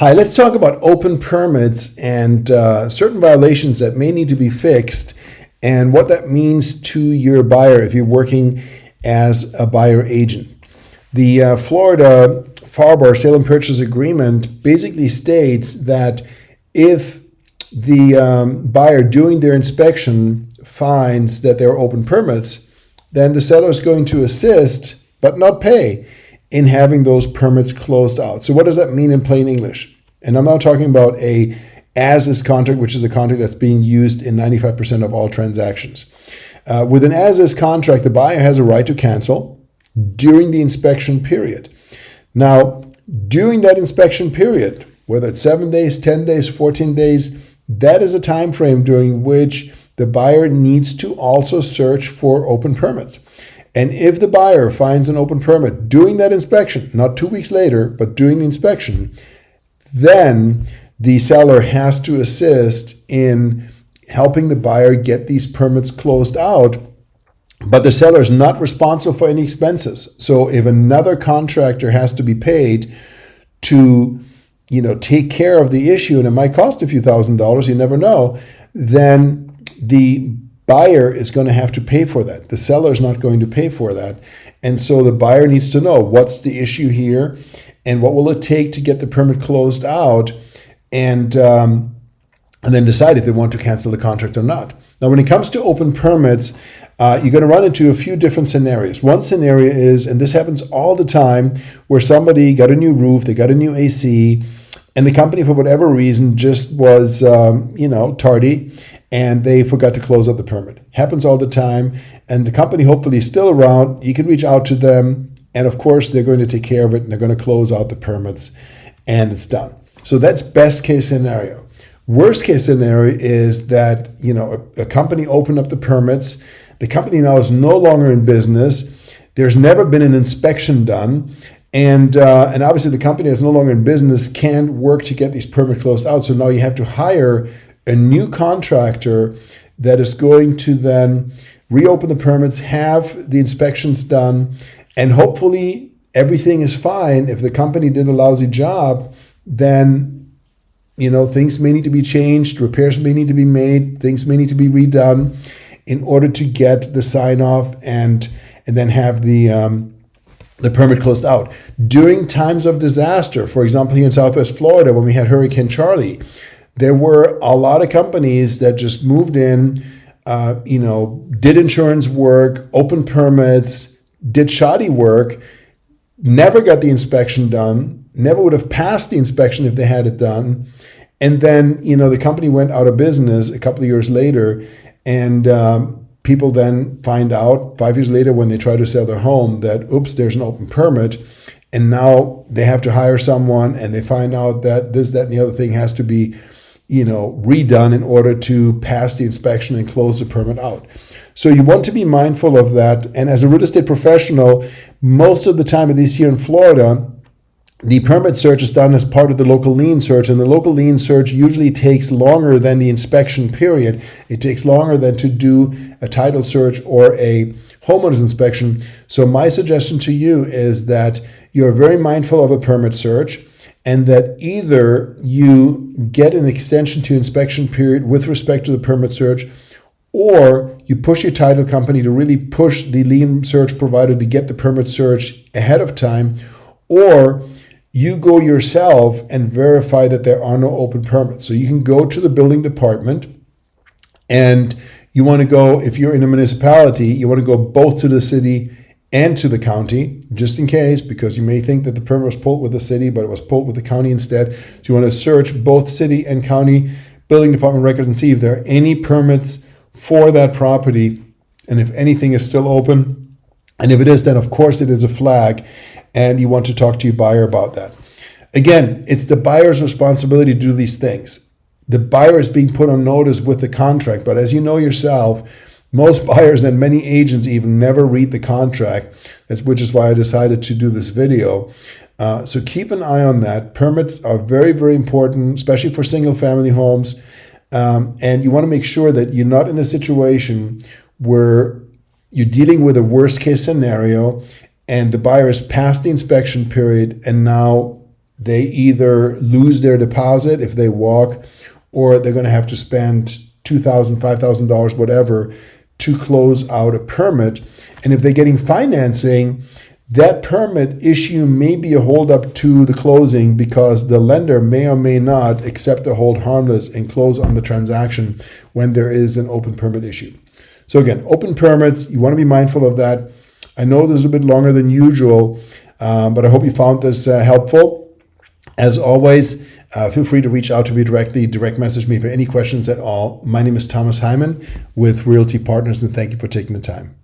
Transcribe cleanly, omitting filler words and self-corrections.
Hi, let's talk about open permits and certain violations that may need to be fixed and what that means to your buyer if you're working as a buyer agent. The Florida FAR Sale and Purchase Agreement basically states that if the buyer during their inspection finds that there are open permits, then the seller is going to assist but not pay in having those permits closed out. So what does that mean in plain English? And I'm not talking about a as-is contract, which is a contract that's being used in 95% of all transactions. With an as-is contract, the buyer has a right to cancel during the inspection period. Now, during that inspection period, whether it's 7 days, 10 days, 14 days, that is a time frame during which the buyer needs to also search for open permits. And if the buyer finds an open permit during that inspection, not 2 weeks later, but during the inspection, then the seller has to assist in helping the buyer get these permits closed out, but the seller is not responsible for any expenses. So if another contractor has to be paid to, take care of the issue, and it might cost a few $1,000s, you never know, then the buyer is going to have to pay for that. The seller is not going to pay for that. And so the buyer needs to know what's the issue here and what will it take to get the permit closed out, and then decide if they want to cancel the contract or not. Now, when it comes to open permits, you're going to run into a few different scenarios. One scenario is, and this happens all the time, where somebody got a new roof, they got a new AC, and the company, for whatever reason, just was, tardy, and they forgot to close out the permit. Happens all the time, and the company hopefully is still around. You can reach out to them, and of course, they're going to take care of it, and they're going to close out the permits, and it's done. So that's best case scenario. Worst case scenario is that, a company opened up the permits. The company now is no longer in business. There's never been an inspection done. And obviously the company that's no longer in business can't work to get these permits closed out. So now you have to hire a new contractor that is going to then reopen the permits, have the inspections done, and hopefully everything is fine. If the company did a lousy job, then things may need to be changed, repairs may need to be made, things may need to be redone in order to get the sign off and then have the permit closed out. During times of disaster, for example, here in Southwest Florida, when we had Hurricane Charlie, there were a lot of companies that just moved in, did insurance work, opened permits, did shoddy work, never got the inspection done, never would have passed the inspection if they had it done. And then, the company went out of business a couple of years later, and people then find out 5 years later when they try to sell their home that, oops, there's an open permit. And now they have to hire someone, and they find out that this, that, and the other thing has to be, redone in order to pass the inspection and close the permit out. So you want to be mindful of that. And as a real estate professional, most of the time, at least here in Florida, the permit search is done as part of the local lien search, and the local lien search usually takes longer than the inspection period. It takes longer than to do a title search or a homeowner's inspection. So my suggestion to you is that you're very mindful of a permit search, and that either you get an extension to inspection period with respect to the permit search, or you push your title company to really push the lien search provider to get the permit search ahead of time, or you go yourself and verify that there are no open permits. So you can go to the building department, and you want to go, if you're in a municipality, you want to go both to the city and to the county, just in case, because you may think that the permit was pulled with the city, but it was pulled with the county instead. So you want to search both city and county building department records and see if there are any permits for that property, and if anything is still open. And if it is, then of course it is a flag, and you want to talk to your buyer about that. Again, it's the buyer's responsibility to do these things. The buyer is being put on notice with the contract, but as you know yourself, most buyers and many agents even never read the contract, which is why I decided to do this video. So keep an eye on that. Permits are very, very important, especially for single family homes. And you want to make sure that you're not in a situation where you're dealing with a worst case scenario and the buyer has passed the inspection period, and now they either lose their deposit if they walk, or they're going to have to spend $2,000, $5,000, whatever, to close out a permit. And if they're getting financing, that permit issue may be a holdup to the closing because the lender may or may not accept the hold harmless and close on the transaction when there is an open permit issue. So again, open permits, you want to be mindful of that. I know this is a bit longer than usual, but I hope you found this helpful. As always, feel free to reach out to me directly, direct message me for any questions at all. My name is Thomas Hyman with Realty Partners, and thank you for taking the time.